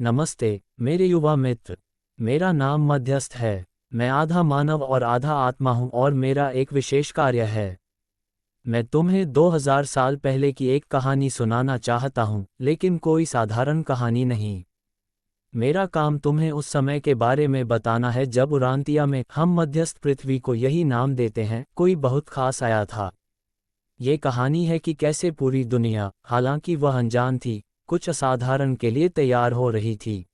नमस्ते मेरे युवा मित्र। मेरा नाम मध्यस्थ है। मैं आधा मानव और आधा आत्मा हूँ और मेरा एक विशेष कार्य है। मैं तुम्हें 2000 साल पहले की एक कहानी सुनाना चाहता हूँ, लेकिन कोई साधारण कहानी नहीं। मेरा काम तुम्हें उस समय के बारे में बताना है जब उरांतिया में, हम मध्यस्थ पृथ्वी को यही नाम देते हैं, कोई बहुत खास आया था। ये कहानी है कि कैसे पूरी दुनिया, हालांकि वह अनजान थी, कुछ असाधारण के लिए तैयार हो रही थी।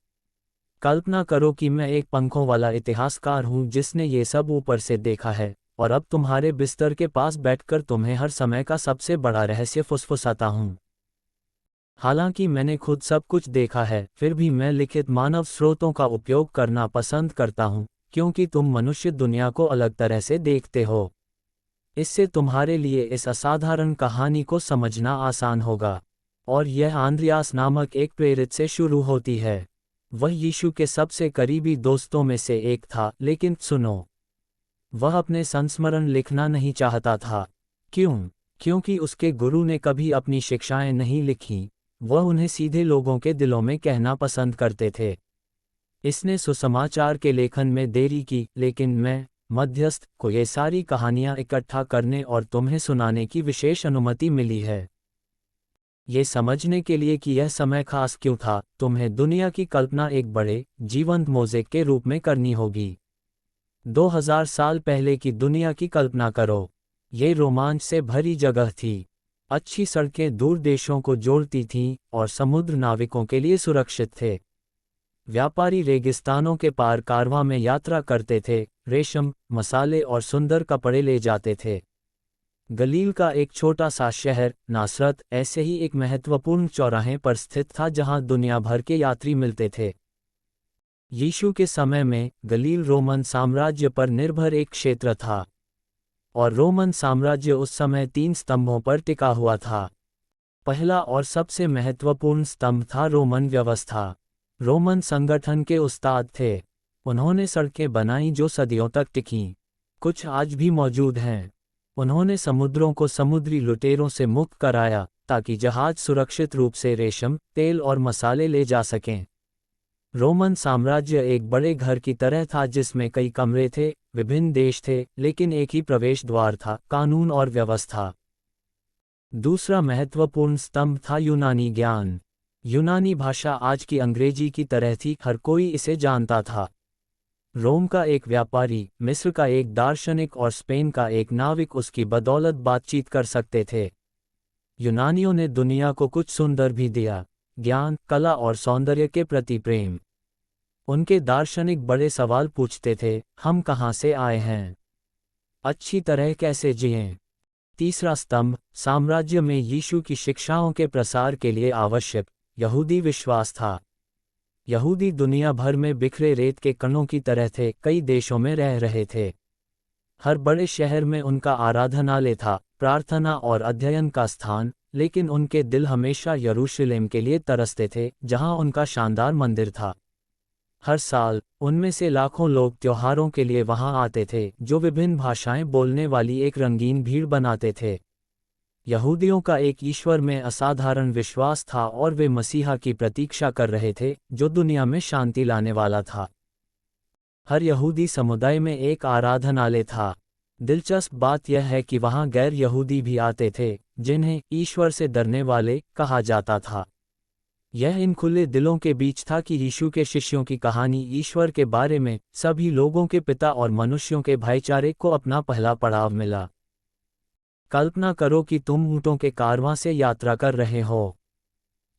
कल्पना करो कि मैं एक पंखों वाला इतिहासकार हूँ जिसने ये सब ऊपर से देखा है, और अब तुम्हारे बिस्तर के पास बैठकर तुम्हें हर समय का सबसे बड़ा रहस्य फुसफुसाता हूँ। हालांकि मैंने खुद सब कुछ देखा है, फिर भी मैं लिखित मानव स्रोतों का उपयोग करना पसंद करता हूँ, क्योंकि तुम मनुष्य दुनिया को अलग तरह से देखते हो। इससे तुम्हारे लिए इस असाधारण कहानी को समझना आसान होगा। और यह आंद्रियास नामक एक प्रेरित से शुरू होती है। वह यीशु के सबसे करीबी दोस्तों में से एक था, लेकिन सुनो, वह अपने संस्मरण लिखना नहीं चाहता था। क्यों? क्योंकि उसके गुरु ने कभी अपनी शिक्षाएं नहीं लिखीं, वह उन्हें सीधे लोगों के दिलों में कहना पसंद करते थे। इसने सुसमाचार के लेखन में देरी की, लेकिन मैं, मध्यस्थ, को ये सारी कहानियां इकट्ठा करने और तुम्हें सुनाने की विशेष अनुमति मिली है। ये समझने के लिए कि यह समय खास क्यों था, तुम्हें दुनिया की कल्पना एक बड़े, जीवंत मोज़ेक के रूप में करनी होगी। 2000 साल पहले की दुनिया की कल्पना करो। ये रोमांच से भरी जगह थी। अच्छी सड़कें दूर देशों को जोड़ती थीं, और समुद्र नाविकों के लिए सुरक्षित थे। व्यापारी रेगिस्तानों के पार कारवां में यात्रा करते थे, रेशम, मसाले और सुंदर कपड़े ले जाते थे। गलील का एक छोटा सा शहर, नासरत, ऐसे ही एक महत्वपूर्ण चौराहे पर स्थित था जहां दुनिया भर के यात्री मिलते थे। यीशु के समय में, गलील रोमन साम्राज्य पर निर्भर एक क्षेत्र था। और रोमन साम्राज्य उस समय 3 स्तंभों पर टिका हुआ था। पहला और सबसे महत्वपूर्ण स्तंभ था रोमन व्यवस्था। रोमन संगठन के उस्ताद थे। उन्होंने सड़कें बनाई जो सदियों तक टिकीं। कुछ आज भी मौजूद हैं। उन्होंने समुद्रों को समुद्री लुटेरों से मुक्त कराया, ताकि जहाज सुरक्षित रूप से रेशम, तेल और मसाले ले जा सकें। रोमन साम्राज्य एक बड़े घर की तरह था जिसमें कई कमरे थे, विभिन्न देश थे, लेकिन एक ही प्रवेश द्वार था, कानून और व्यवस्था। दूसरा महत्वपूर्ण स्तंभ था यूनानी ज्ञान। यूनानी भाषा आज की अंग्रेजी की तरह थी, हर कोई इसे जानता था। रोम का एक व्यापारी, मिस्र का एक दार्शनिक और स्पेन का एक नाविक उसकी बदौलत बातचीत कर सकते थे। यूनानियों ने दुनिया को कुछ सुंदर भी दिया, ज्ञान, कला और सौंदर्य के प्रति प्रेम। उनके दार्शनिक बड़े सवाल पूछते थे, हम कहाँ से आए हैं? अच्छी तरह कैसे जिएं? तीसरा स्तंभ, साम्राज्य में यीशु की शिक्षाओं के प्रसार के लिए आवश्यक, यहूदी विश्वास था। यहूदी दुनिया भर में बिखरे रेत के कणों की तरह थे, कई देशों में रह रहे थे। हर बड़े शहर में उनका आराधनालय था, प्रार्थना और अध्ययन का स्थान, लेकिन उनके दिल हमेशा यरूशलेम के लिए तरसते थे, जहां उनका शानदार मंदिर था। हर साल, उनमें से लाखों लोग त्योहारों के लिए वहां आते थे, जो विभिन्न भाषाएं बोलने वाली एक रंगीन भीड़ बनाते थे। यहूदियों का एक ईश्वर में असाधारण विश्वास था और वे मसीहा की प्रतीक्षा कर रहे थे, जो दुनिया में शांति लाने वाला था। हर यहूदी समुदाय में एक आराधनालय था। दिलचस्प बात यह है कि वहां गैर यहूदी भी आते थे, जिन्हें ईश्वर से डरने वाले कहा जाता था। यह इन खुले दिलों के बीच था कि यीशु के शिष्यों की कहानी ईश्वर के बारे में, सभी लोगों के पिता और मनुष्यों के भाईचारे को अपना पहला पड़ाव मिला। कल्पना करो कि तुम ऊँटों के कारवां से यात्रा कर रहे हो।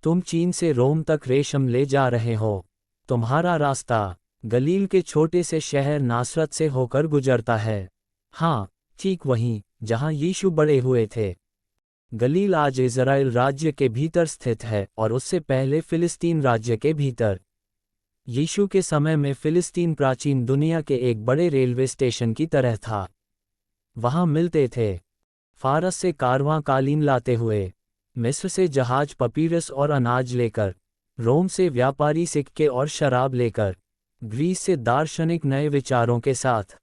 तुम चीन से रोम तक रेशम ले जा रहे हो। तुम्हारा रास्ता गलील के छोटे से शहर नासरत से होकर गुजरता है। हाँ, ठीक वहीं जहां यीशु बड़े हुए थे। गलील आज इज़राइल राज्य के भीतर स्थित है, और उससे पहले फिलिस्तीन राज्य के भीतर। यीशु के समय में फिलिस्तीन प्राचीन दुनिया के एक बड़े रेलवे स्टेशन की तरह था। वहां मिलते थे फारस से कारवां कालीन लाते हुए, मिस्र से जहाज पपीरस और अनाज लेकर, रोम से व्यापारी सिक्के और शराब लेकर, ग्रीस से दार्शनिक नए विचारों के साथ।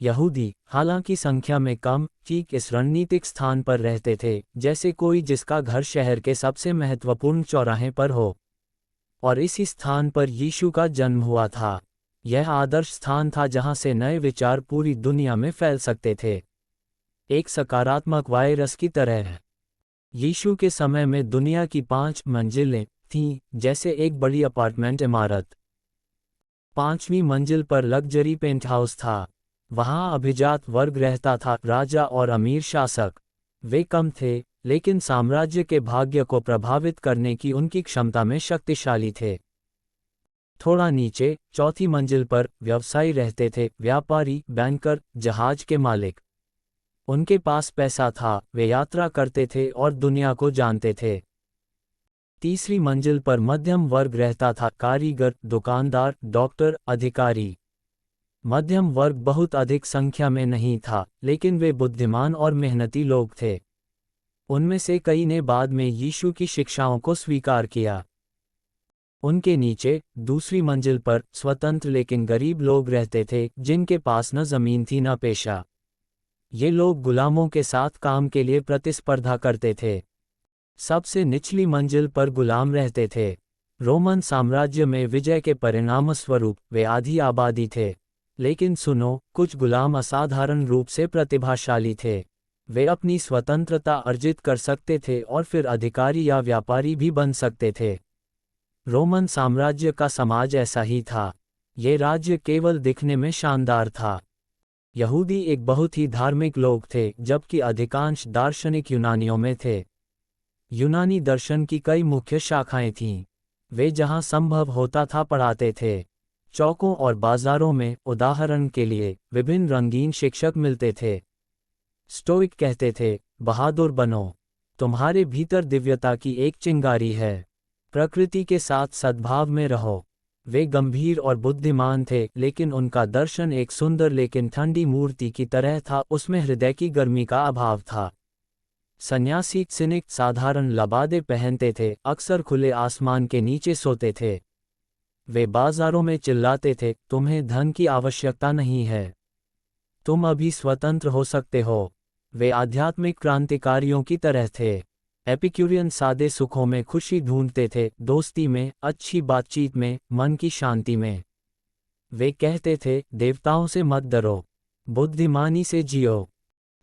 यहूदी, हालांकि संख्या में कम, ठीक इस रणनीतिक स्थान पर रहते थे, जैसे कोई जिसका घर शहर के सबसे महत्वपूर्ण चौराहे पर हो। और इसी स्थान पर यीशु का जन्म हुआ था। यह आदर्श स्थान था जहां से नए विचार पूरी दुनिया में फैल सकते थे, एक सकारात्मक वायरस की तरह। यीशु के समय में दुनिया की 5 मंजिलें थीं, जैसे एक बड़ी अपार्टमेंट इमारत। 5वीं मंजिल पर लग्जरी पेंट हाउस था। वहां अभिजात वर्ग रहता था, राजा और अमीर शासक। वे कम थे, लेकिन साम्राज्य के भाग्य को प्रभावित करने की उनकी क्षमता में शक्तिशाली थे। थोड़ा नीचे 4थी मंजिल पर व्यवसायी रहते थे, व्यापारी, बैंकर, जहाज के मालिक। उनके पास पैसा था, वे यात्रा करते थे और दुनिया को जानते थे। तीसरी मंजिल पर मध्यम वर्ग रहता था, कारीगर, दुकानदार, डॉक्टर, अधिकारी। मध्यम वर्ग बहुत अधिक संख्या में नहीं था, लेकिन वे बुद्धिमान और मेहनती लोग थे। उनमें से कई ने बाद में यीशु की शिक्षाओं को स्वीकार किया। उनके नीचे दूसरी मंजिल पर स्वतंत्र लेकिन गरीब लोग रहते थे, जिनके पास न जमीन थी न पेशा। ये लोग गुलामों के साथ काम के लिए प्रतिस्पर्धा करते थे। सबसे निचली मंजिल पर गुलाम रहते थे। रोमन साम्राज्य में विजय के परिणामस्वरूप वे आधी आबादी थे। लेकिन सुनो, कुछ गुलाम असाधारण रूप से प्रतिभाशाली थे। वे अपनी स्वतंत्रता अर्जित कर सकते थे और फिर अधिकारी या व्यापारी भी बन सकते थे। रोमन साम्राज्य का समाज ऐसा ही था। ये राज्य केवल दिखने में शानदार था। यहूदी एक बहुत ही धार्मिक लोग थे, जबकि अधिकांश दार्शनिक यूनानियों में थे। यूनानी दर्शन की कई मुख्य शाखाएं थीं। वे जहां संभव होता था पढ़ाते थे। चौकों और बाजारों में, उदाहरण के लिए, विभिन्न रंगीन शिक्षक मिलते थे। स्टोइक कहते थे, बहादुर बनो, तुम्हारे भीतर दिव्यता की एक चिंगारी है। प्रकृति के साथ सद्भाव में रहो। वे गंभीर और बुद्धिमान थे, लेकिन उनका दर्शन एक सुंदर लेकिन ठंडी मूर्ति की तरह था, उसमें हृदय की गर्मी का अभाव था। सन्यासी सिनिक साधारण लबादे पहनते थे, अक्सर खुले आसमान के नीचे सोते थे। वे बाजारों में चिल्लाते थे, तुम्हें धन की आवश्यकता नहीं है, तुम अभी स्वतंत्र हो सकते हो। वे आध्यात्मिक क्रांतिकारियों की तरह थे। एपिक्यूरियन सादे सुखों में खुशी ढूंढते थे, दोस्ती में, अच्छी बातचीत में, मन की शांति में। वे कहते थे, देवताओं से मत डरो, बुद्धिमानी से जियो।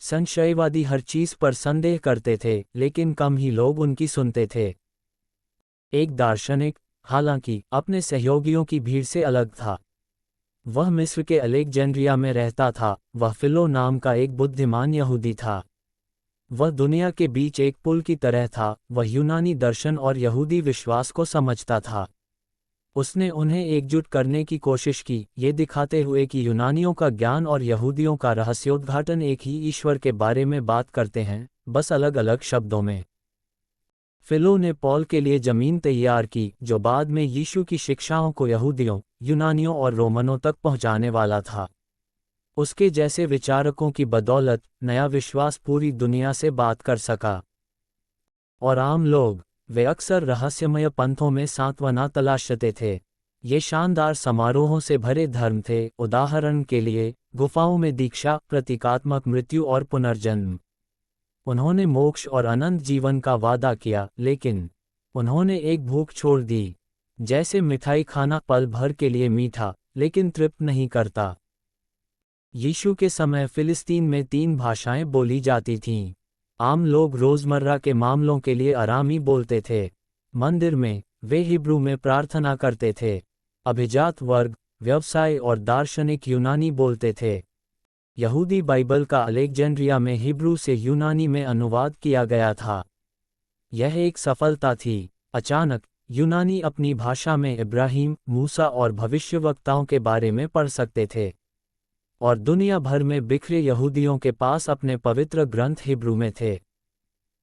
संशयवादी हर चीज पर संदेह करते थे, लेकिन कम ही लोग उनकी सुनते थे। एक दार्शनिक, हालांकि, अपने सहयोगियों की भीड़ से अलग था। वह मिस्र के अलेक्जेंड्रिया में रहता था। वह फिलो नाम का एक बुद्धिमान यहूदी था। वह दुनिया के बीच एक पुल की तरह था। वह यूनानी दर्शन और यहूदी विश्वास को समझता था। उसने उन्हें एकजुट करने की कोशिश की, ये दिखाते हुए कि यूनानियों का ज्ञान और यहूदियों का रहस्योद्घाटन एक ही ईश्वर के बारे में बात करते हैं, बस अलग अलग शब्दों में। फिलो ने पॉल के लिए जमीन तैयार की, जो बाद में यीशु की शिक्षाओं को यहूदियों, यूनानियों और रोमनों तक पहुंचाने वाला था। उसके जैसे विचारकों की बदौलत नया विश्वास पूरी दुनिया से बात कर सका। और आम लोग, वे अक्सर रहस्यमय पंथों में सांत्वना तलाशते थे। ये शानदार समारोहों से भरे धर्म थे, उदाहरण के लिए, गुफाओं में दीक्षा, प्रतीकात्मक मृत्यु और पुनर्जन्म। उन्होंने मोक्ष और अनंत जीवन का वादा किया, लेकिन उन्होंने एक भूख छोड़ दी। जैसे मिठाई खाना पल भर के लिए मीठा, लेकिन तृप्त नहीं करता। यीशु के समय फिलिस्तीन में 3 भाषाएं बोली जाती थीं। आम लोग रोजमर्रा के मामलों के लिए अरामी बोलते थे। मंदिर में, वे हिब्रू में प्रार्थना करते थे। अभिजात वर्ग, व्यवसाय और दार्शनिक यूनानी बोलते थे। यहूदी बाइबल का अलेक्जेंड्रिया में हिब्रू से यूनानी में अनुवाद किया गया था। यह एक सफलता थी। अचानक, यूनानी अपनी भाषा में इब्राहिम, मूसा और भविष्यवक्ताओं के बारे में पढ़ सकते थे। और दुनिया भर में बिखरे यहूदियों के पास अपने पवित्र ग्रंथ हिब्रू में थे।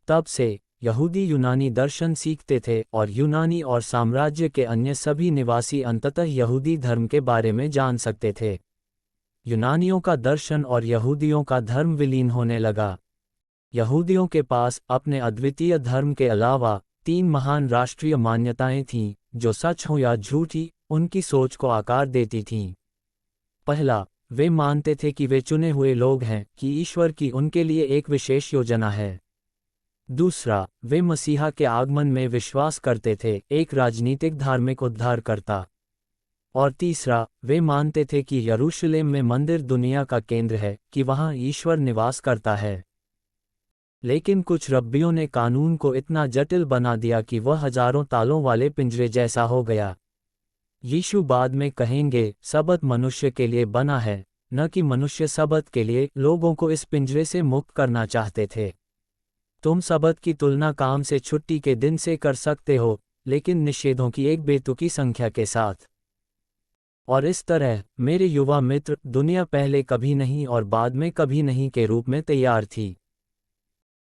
तब से, यहूदी यूनानी दर्शन सीखते थे और यूनानी और साम्राज्य के अन्य सभी निवासी अंततः यहूदी धर्म के बारे में जान सकते थे। यूनानियों का दर्शन और यहूदियों का धर्म विलीन होने लगा। यहूदियों के पास अपने अद्वितीय धर्म के अलावा 3 महान राष्ट्रीय मान्यताएं थीं, जो सच हो या झूठी, उनकी सोच को आकार देती थीं। पहला, वे मानते थे कि वे चुने हुए लोग हैं, कि ईश्वर की उनके लिए एक विशेष योजना है। दूसरा, वे मसीहा के आगमन में विश्वास करते थे, एक राजनीतिक धार्मिक उद्धारकर्ता। और तीसरा, वे मानते थे कि यरूशलेम में मंदिर दुनिया का केंद्र है, कि वहाँ ईश्वर निवास करता है। लेकिन कुछ रब्बियों ने कानून को इतना जटिल बना दिया कि वह हजारों तालों वाले पिंजरे जैसा हो गया। यीशु बाद में कहेंगे, सबत मनुष्य के लिए बना है, न कि मनुष्य सबत के लिए। लोगों को इस पिंजरे से मुक्त करना चाहते थे। तुम सबत की तुलना काम से छुट्टी के दिन से कर सकते हो, लेकिन निषेधों की एक बेतुकी संख्या के साथ। और इस तरह, मेरे युवा मित्र, दुनिया पहले कभी नहीं और बाद में कभी नहीं के रूप में तैयार थी।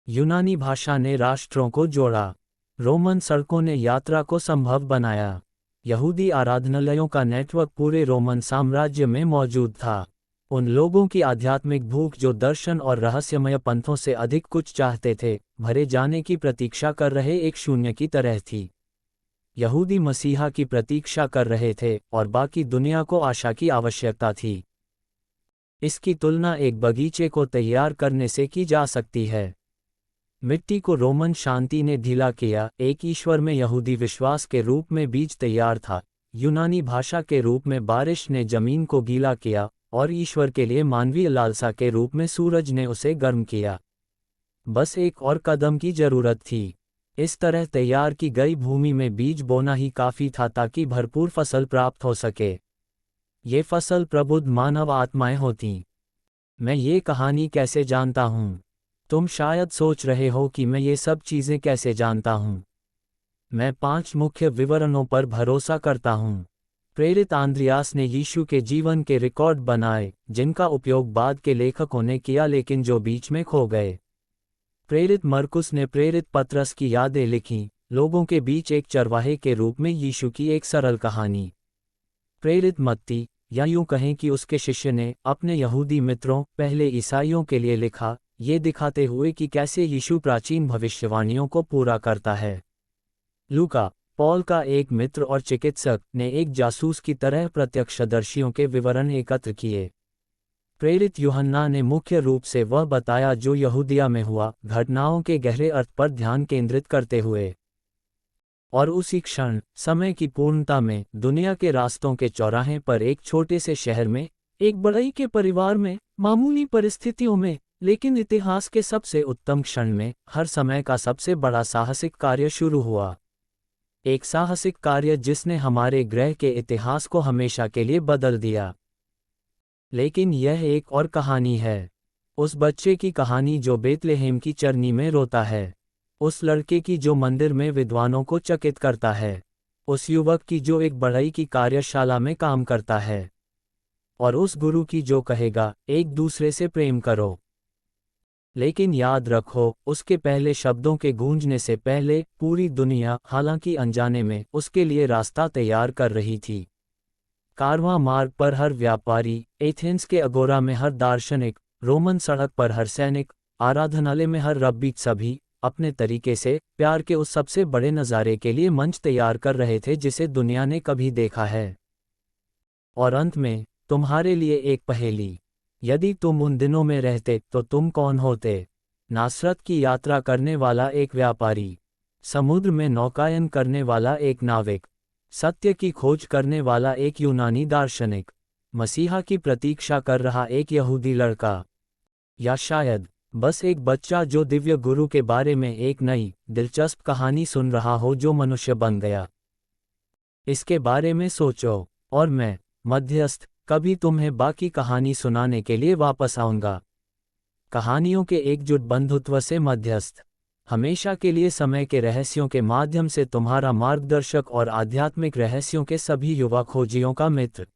यूनानी भाषा ने राष्ट्रों को जोड़ा। रोमन सड़कों ने यात्रा को संभव बनाया। यहूदी आराधनालयों का नेटवर्क पूरे रोमन साम्राज्य में मौजूद था। उन लोगों की आध्यात्मिक भूख जो दर्शन और रहस्यमय पंथों से अधिक कुछ चाहते थे, भरे जाने की प्रतीक्षा कर रहे एक शून्य की तरह थी। यहूदी मसीहा की प्रतीक्षा कर रहे थे, और बाकी दुनिया को आशा की आवश्यकता थी। इसकी तुलना एक बगीचे को तैयार करने से की जा सकती है। मिट्टी को रोमन शांति ने ढीला किया, एक ईश्वर में यहूदी विश्वास के रूप में बीज तैयार था। यूनानी भाषा के रूप में बारिश ने जमीन को गीला किया, और ईश्वर के लिए मानवीय लालसा के रूप में सूरज ने उसे गर्म किया। बस एक और कदम की जरूरत थी। इस तरह तैयार की गई भूमि में बीज बोना ही काफी था ताकि भरपूर फसल प्राप्त हो सके। ये फसल प्रबुद्ध मानव आत्माएं होतीं। मैं ये कहानी कैसे जानता हूँ? तुम शायद सोच रहे हो कि मैं ये सब चीज़ें कैसे जानता हूँ। मैं 5 मुख्य विवरणों पर भरोसा करता हूँ। प्रेरित आंद्रियास ने यीशु के जीवन के रिकॉर्ड बनाए, जिनका उपयोग बाद के लेखकों ने किया लेकिन जो बीच में खो गए। प्रेरित मरकुस ने प्रेरित पतरस की यादें लिखीं, लोगों के बीच एक चरवाहे के रूप में यीशु की एक सरल कहानी। प्रेरित मत्ती, या यूं कहें कि उसके शिष्य ने, अपने यहूदी मित्रों, पहले ईसाइयों के लिए लिखा, ये दिखाते हुए कि कैसे यीशु प्राचीन भविष्यवाणियों को पूरा करता है। लूका, पॉल का एक मित्र और चिकित्सक, ने एक जासूस की तरह प्रत्यक्षदर्शियों के विवरण एकत्र किए। प्रेरित यूहन्ना ने मुख्य रूप से वह बताया जो यहूदिया में हुआ, घटनाओं के गहरे अर्थ पर ध्यान केंद्रित करते हुए। और उसी क्षण, समय की पूर्णता में, दुनिया के रास्तों के चौराहे पर एक छोटे से शहर में, एक बड़ई के परिवार में, मामूली परिस्थितियों में, लेकिन इतिहास के सबसे उत्तम क्षण में, हर समय का सबसे बड़ा साहसिक कार्य शुरू हुआ। एक साहसिक कार्य जिसने हमारे ग्रह के इतिहास को हमेशा के लिए बदल दिया। लेकिन यह एक और कहानी है। उस बच्चे की कहानी जो बेतलेहेम की चरनी में रोता है। उस लड़के की जो मंदिर में विद्वानों को चकित करता है। उस युवक की जो एक बढ़ई की कार्यशाला में काम करता है। और उस गुरु की जो कहेगा, एक दूसरे से प्रेम करो। लेकिन याद रखो, उसके पहले शब्दों के गूंजने से पहले, पूरी दुनिया, हालांकि अनजाने में, उसके लिए रास्ता तैयार कर रही थी। कारवां मार्ग पर हर व्यापारी, एथेंस के अगोरा में हर दार्शनिक, रोमन सड़क पर हर सैनिक, आराधनालय में हर रब्बी, सभी अपने तरीके से प्यार के उस सबसे बड़े नज़ारे के लिए मंच तैयार कर रहे थे जिसे दुनिया ने कभी देखा है। और अंत में, तुम्हारे लिए एक पहेली। यदि तुम उन दिनों में रहते तो तुम कौन होते? नासरत की यात्रा करने वाला एक व्यापारी, समुद्र में नौकायन करने वाला एक नाविक, सत्य की खोज करने वाला एक यूनानी दार्शनिक, मसीहा की प्रतीक्षा कर रहा एक यहूदी लड़का, या शायद बस एक बच्चा जो दिव्य गुरु के बारे में एक नई, दिलचस्प कहानी सुन रहा हो जो मनुष्य बन गया। इसके बारे में सोचो, और मैं, मध्यस्थ, कभी तुम्हें बाकी कहानी सुनाने के लिए वापस आऊंगा। कहानियों के एकजुट बंधुत्व से मध्यस्थ, हमेशा के लिए समय के रहस्यों के माध्यम से तुम्हारा मार्गदर्शक और आध्यात्मिक रहस्यों के सभी युवा खोजियों का मित्र।